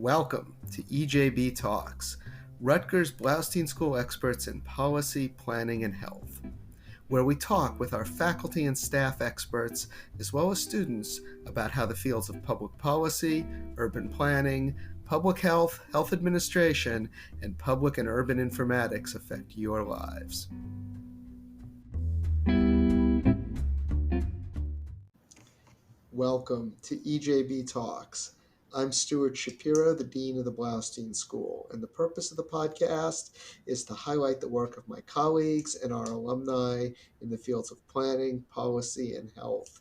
Welcome to EJB Talks, Rutgers Bloustein School experts in policy, planning, and health, where we talk with our faculty and staff experts, as well as students, about how the fields of public policy, urban planning, public health, health administration, and public and urban informatics affect your lives. Welcome to EJB Talks. I'm Stuart Shapiro, the Dean of the Bloustein School, and the purpose of the podcast is to highlight the work of my colleagues and our alumni in the fields of planning, policy, and health,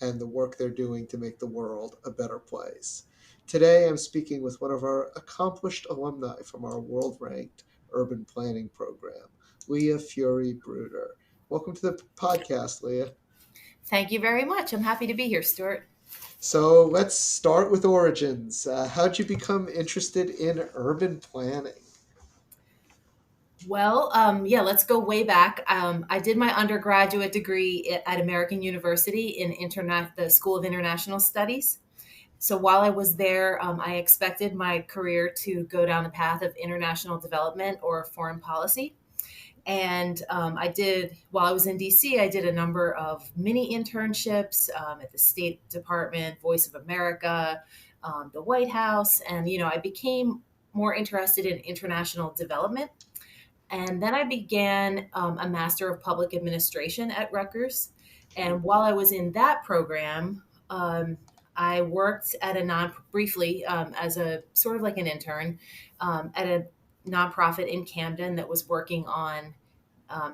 and the work they're doing to make the world a better place. Today, I'm speaking with one of our accomplished alumni from our world-ranked urban planning program, Leah Furey Bruder. Welcome to the podcast, Leah. Thank you very much. I'm happy to be here, Stuart. So let's start with origins. How'd you become interested in urban planning? Well, let's go way back. I did my undergraduate degree at American University in the School of International Studies. So while I was there, I expected my career to go down the path of international development or foreign policy. And while I was in DC, I did a number of mini internships at the State Department, Voice of America, the White House. And, I became more interested in international development. And then I began a Master of Public Administration at Rutgers. And while I was in that program, I worked at briefly as a sort of like an intern at a nonprofit in Camden that was working on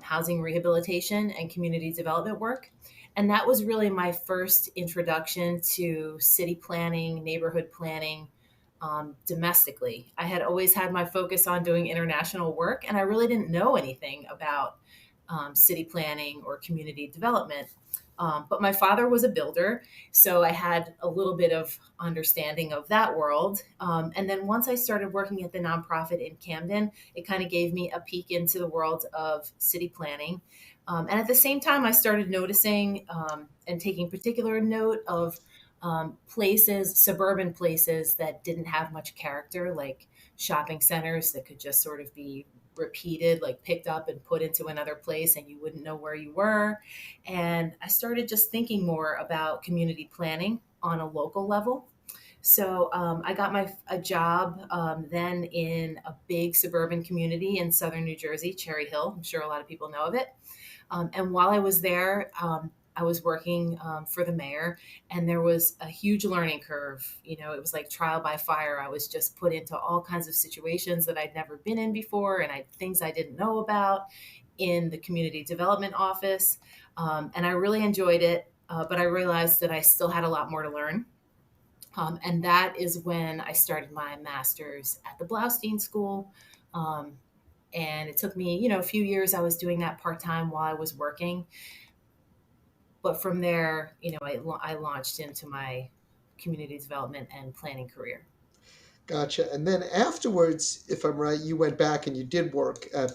housing rehabilitation and community development work. And that was really my first introduction to city planning, neighborhood planning domestically. I had always had my focus on doing international work, and I really didn't know anything about city planning or community development. But my father was a builder, so I had a little bit of understanding of that world. And then once I started working at the nonprofit in Camden, it kind of gave me a peek into the world of city planning. And at the same time, I started noticing and taking particular note of suburban places that didn't have much character, like shopping centers that could just sort of be repeated, like picked up and put into another place and you wouldn't know where you were. And I started just thinking more about community planning on a local level. So I got a job then in a big suburban community in southern New Jersey, Cherry Hill. I'm sure a lot of people know of it. And while I was there, I was working for the mayor, and there was a huge learning curve. It was like trial by fire. I was just put into all kinds of situations that I'd never been in before, and things I didn't know about in the community development office. And I really enjoyed it, but I realized that I still had a lot more to learn. And that is when I started my master's at the Bloustein School. And it took me, a few years. I was doing that part-time while I was working. But from there, I launched into my community development and planning career. Gotcha. And then afterwards, if I'm right, you went back and you did work at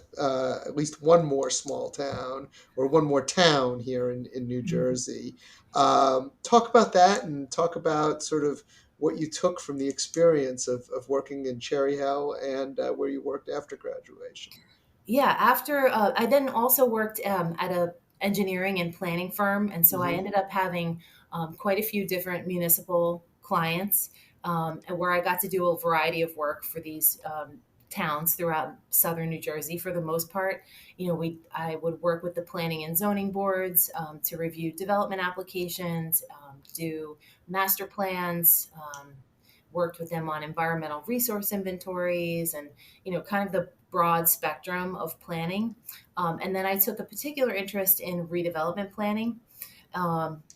least one more small town or one more town here in New Jersey. Talk about that and talk about sort of what you took from the experience of working in Cherry Hill and where you worked after graduation. Yeah, after I then also worked at a engineering and planning firm. And so I ended up having quite a few different municipal clients and where I got to do a variety of work for these towns throughout southern New Jersey for the most part. I would work with the planning and zoning boards to review development applications, do master plans, worked with them on environmental resource inventories and, kind of the broad spectrum of planning. And then I took a particular interest in redevelopment planning.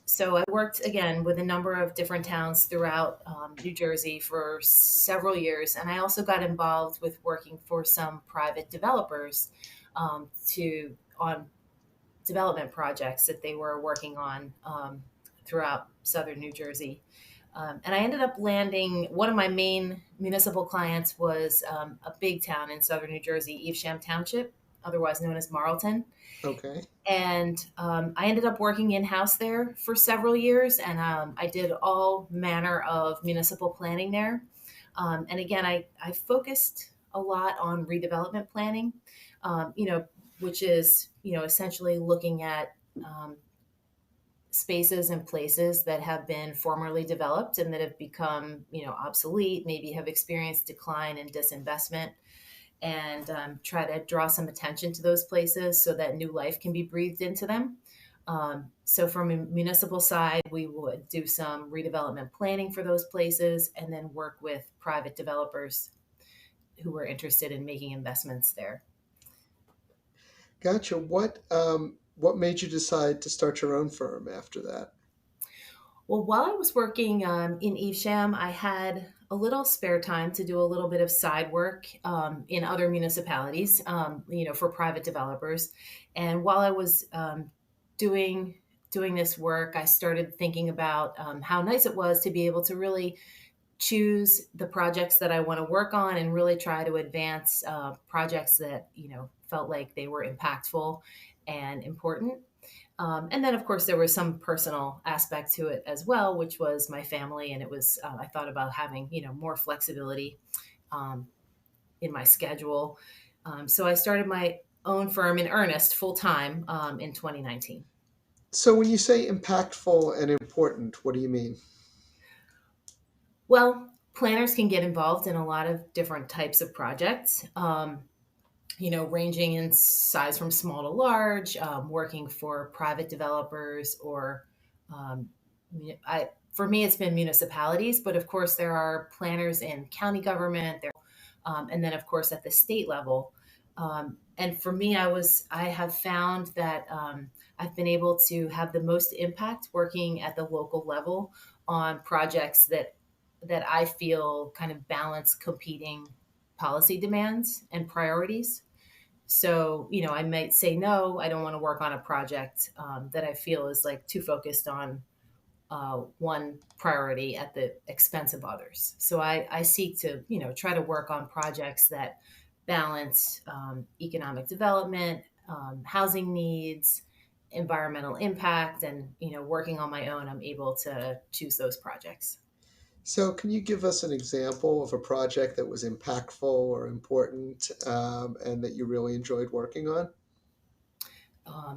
So I worked again with a number of different towns throughout New Jersey for several years. And I also got involved with working for some private developers on development projects that they were working on throughout southern New Jersey. And I ended up landing, one of my main municipal clients was a big town in southern New Jersey, Evesham Township, otherwise known as Marlton. Okay. And I ended up working in-house there for several years, and I did all manner of municipal planning there. And again, I focused a lot on redevelopment planning, which is, essentially looking at spaces and places that have been formerly developed and that have become, obsolete, maybe have experienced decline and disinvestment, and try to draw some attention to those places so that new life can be breathed into them. So from a municipal side, we would do some redevelopment planning for those places and then work with private developers who were interested in making investments there. Gotcha. What made you decide to start your own firm after that? Well, while I was working in Evesham, I had a little spare time to do a little bit of side work in other municipalities, for private developers. And while I was doing doing this work, I started thinking about how nice it was to be able to really choose the projects that I want to work on and really try to advance projects that felt like they were impactful and important. And then, of course, there was some personal aspect to it as well, which was my family, and it was I thought about having more flexibility um, in my schedule. So I started my own firm in earnest, full time, in 2019. So when you say impactful and important, what do you mean? Well, planners can get involved in a lot of different types of projects. Ranging in size from small to large, working for private developers or um, for me, it's been municipalities, but of course there are planners in county government there, and then of course at the state level. And for me, I have found that I've been able to have the most impact working at the local level on projects that I feel kind of balance competing policy demands and priorities. So, I might say, no, I don't want to work on a project that I feel is like too focused on one priority at the expense of others. So I seek to, try to work on projects that balance economic development, housing needs, environmental impact, and, working on my own, I'm able to choose those projects. So can you give us an example of a project that was impactful or important and that you really enjoyed working on?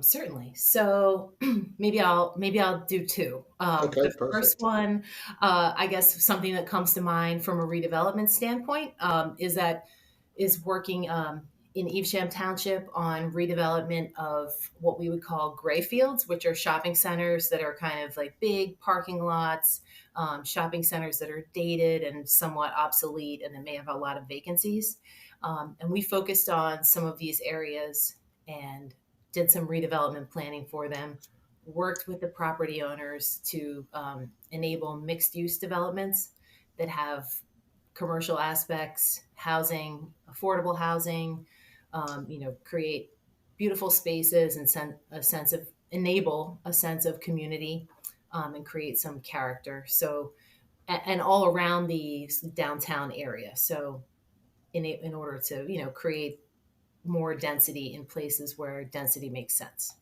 Certainly. So maybe I'll do two. Okay, The first perfect. one, I guess, something that comes to mind from a redevelopment standpoint is working in Evesham Township on redevelopment of what we would call gray fields, which are shopping centers that are kind of like big parking lots, shopping centers that are dated and somewhat obsolete, and that may have a lot of vacancies. And we focused on some of these areas and did some redevelopment planning for them, worked with the property owners to enable mixed use developments that have commercial aspects, housing, affordable housing, create beautiful spaces and enable a sense of community and create some character. So, and all around the downtown area. So, in order to create more density in places where density makes sense.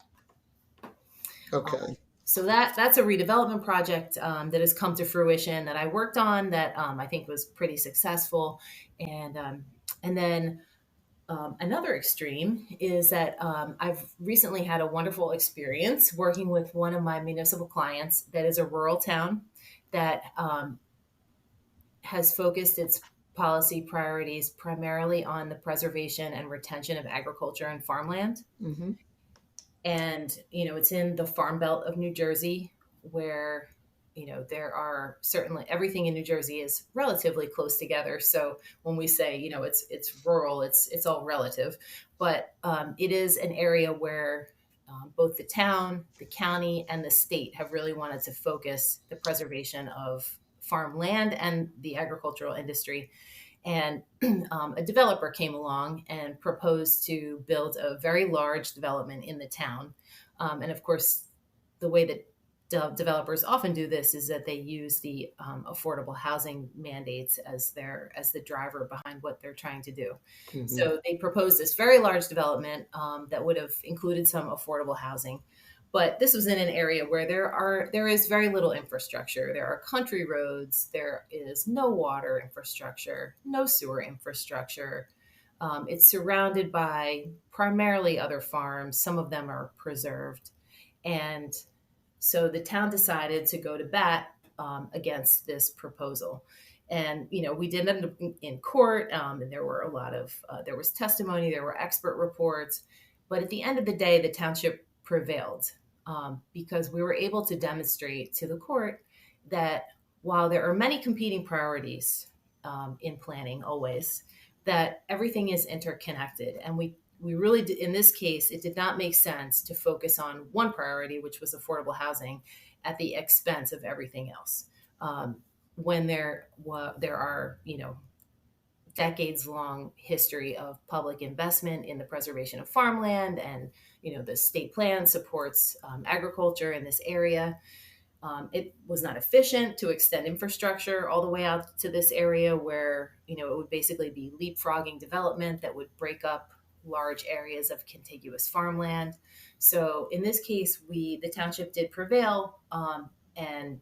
Okay. So that's a redevelopment project that has come to fruition that I worked on that I think was pretty successful, and then another extreme is that I've recently had a wonderful experience working with one of my municipal clients that is a rural town that has focused its policy priorities primarily on the preservation and retention of agriculture and farmland. Hmm. And it's in the farm belt of New Jersey, where there are certainly everything in New Jersey is relatively close together. So when we say it's rural, it's all relative, but it is an area where both the town, the county, and the state have really wanted to focus the preservation of farmland and the agricultural industry. And a developer came along and proposed to build a very large development in the town. And of course, the way that developers often do this is that they use the affordable housing mandates as the driver behind what they're trying to do. Hmm. So they proposed this very large development that would have included some affordable housing. But this was in an area where there is very little infrastructure. There are country roads. There is no water infrastructure, no sewer infrastructure. It's surrounded by primarily other farms. Some of them are preserved, and so the town decided to go to bat against this proposal. And we did end up in court, and there were a lot of there was testimony, there were expert reports, but at the end of the day, the township prevailed because we were able to demonstrate to the court that while there are many competing priorities in planning, always, that everything is interconnected, and we really did, in this case, it did not make sense to focus on one priority, which was affordable housing, at the expense of everything else. When there are decades long history of public investment in the preservation of farmland, and the state plan supports agriculture in this area. It was not efficient to extend infrastructure all the way out to this area where it would basically be leapfrogging development that would break up large areas of contiguous farmland. So in this case, the township did prevail, and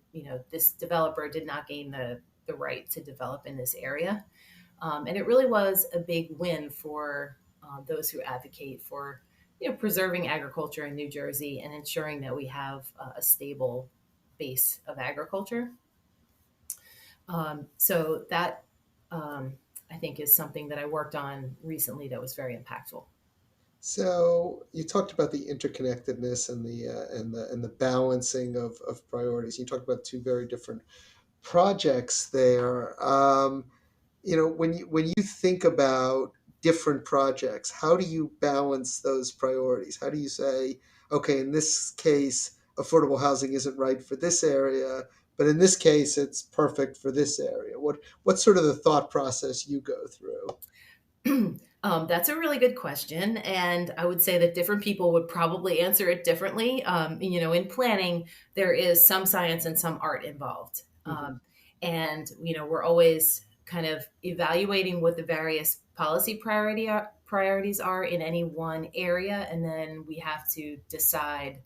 this developer did not gain the right to develop in this area. And it really was a big win for those who advocate for preserving agriculture in New Jersey and ensuring that we have a stable base of agriculture. So that I think is something that I worked on recently that was very impactful. So you talked about the interconnectedness and the balancing of priorities. You talked about two very different projects there. When you think about different projects, how do you balance those priorities? How do you say, okay, in this case, affordable housing isn't right for this area, but in this case, it's perfect for this area? What's sort of the thought process you go through? That's a really good question. And I would say that different people would probably answer it differently. In planning, there is some science and some art involved. Mm-hmm. And, we're always kind of evaluating what the various policy priorities are in any one area. And then we have to decide,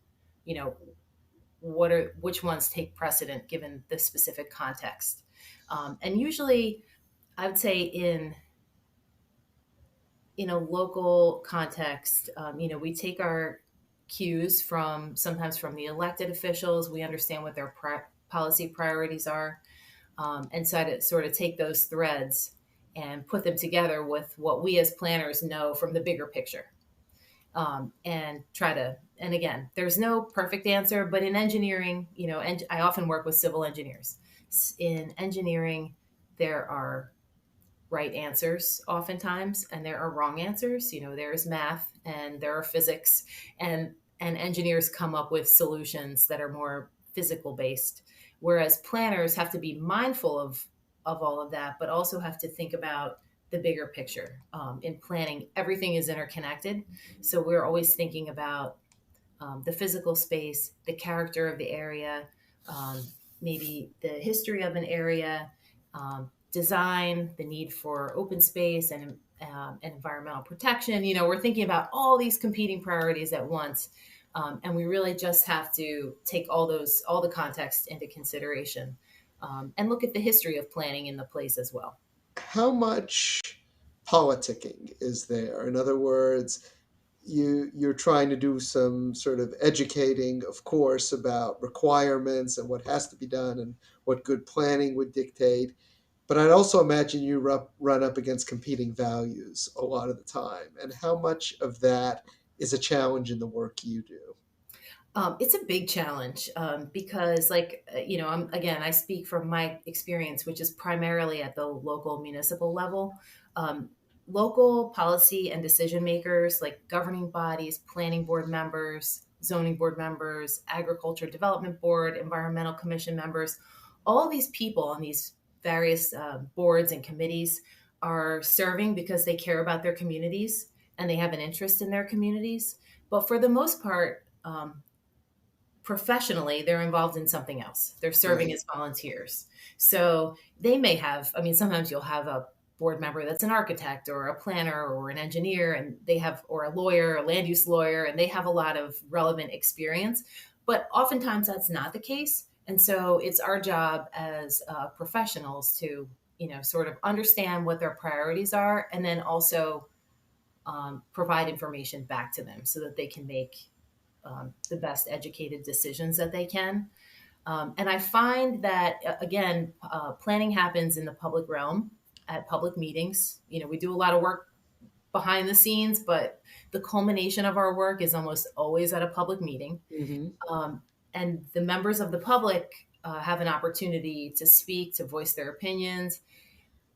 which ones take precedent given the specific context. And usually I would say in a local context, we take our cues sometimes from the elected officials. We understand what their policy priorities are, and so to sort of take those threads and put them together with what we as planners know from the bigger picture, and try to. And again, there's no perfect answer, but in engineering, and I often work with civil engineers. In engineering, there are right answers oftentimes, and there are wrong answers. There's math and there are physics, and engineers come up with solutions that are more physical based, whereas planners have to be mindful of all of that, but also have to think about the bigger picture. In planning, everything is interconnected, so we're always thinking about the physical space, the character of the area, maybe the history of an area, design, the need for open space and environmental protection. We're thinking about all these competing priorities at once, and we really just have to take all the context into consideration, and look at the history of planning in the place as well. How much politicking is there? In other words, you're trying to do some sort of educating, of course, about requirements and what has to be done and what good planning would dictate. But I'd also imagine you run up against competing values a lot of the time. And how much of that is a challenge in the work you do? It's a big challenge, because, I speak from my experience, which is primarily at the local municipal level. Local policy and decision makers, like governing bodies, planning board members, zoning board members, agriculture development board, environmental commission members, all of these people on these various boards and committees are serving because they care about their communities and they have an interest in their communities. But for the most part, professionally, they're involved in something else. They're serving Right. as volunteers. So they may have, sometimes you'll have board member that's an architect or a planner or an engineer, and they have, or a lawyer, a land use lawyer, and they have a lot of relevant experience. But oftentimes that's not the case. And so it's our job as professionals to, sort of understand what their priorities are, and then also provide information back to them so that they can make the best educated decisions that they can. And I find that, again, planning happens in the public realm at public meetings. We do a lot of work behind the scenes, but the culmination of our work is almost always at a public meeting. Mm-hmm. And the members of the public have an opportunity to speak, to voice their opinions,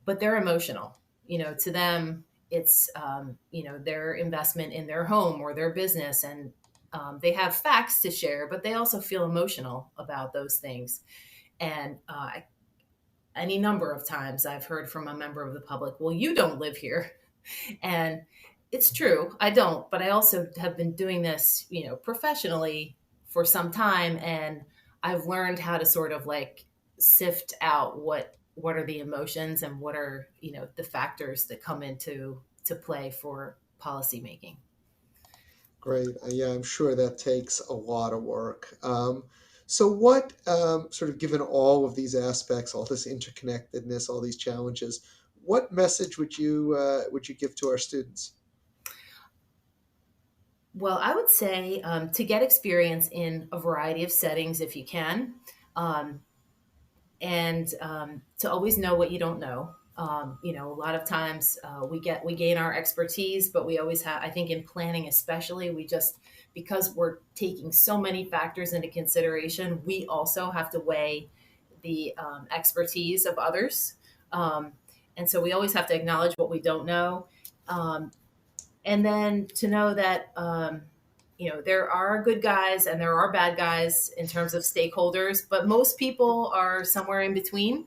but they're emotional. To them, it's, their investment in their home or their business. And they have facts to share, but they also feel emotional about those things. And any number of times I've heard from a member of the public, well, you don't live here. And it's true, I don't, but I also have been doing this, professionally for some time. And I've learned how to sort of like sift out what are the emotions and what are, the factors that come into play for policy making. Great. Yeah, I'm sure that takes a lot of work. So what, sort of given all of these aspects, all this interconnectedness, all these challenges, what message would you give to our students? Well, I would say to get experience in a variety of settings if you can, and to always know what you don't know. A lot of times we gain our expertise, but we always have, I think in planning especially, because we're taking so many factors into consideration, we also have to weigh the expertise of others. And so we always have to acknowledge what we don't know. And then to know that, there are good guys and there are bad guys in terms of stakeholders, but most people are somewhere in between.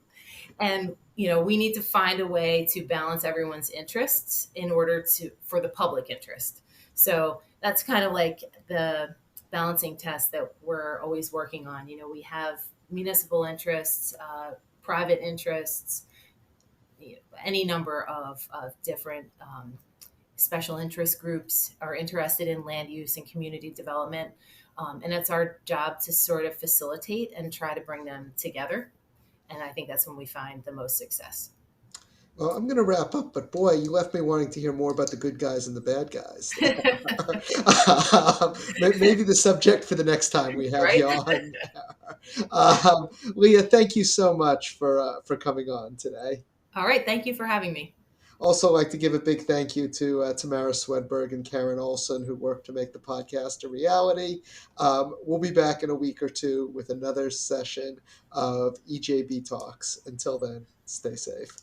And, we need to find a way to balance everyone's interests in order for the public interest. So that's kind of like the balancing test that we're always working on. We have municipal interests, private interests, any number of different special interest groups are interested in land use and community development. And it's our job to sort of facilitate and try to bring them together. And I think that's when we find the most success. Well, I'm going to wrap up, but boy, you left me wanting to hear more about the good guys and the bad guys. Maybe the subject for the next time we have you on. Leah, thank you so much for coming on today. All right. Thank you for having me. Also like to give a big thank you to Tamara Swedberg and Karen Olson, who worked to make the podcast a reality. We'll be back in a week or two with another session of EJB Talks. Until then, stay safe.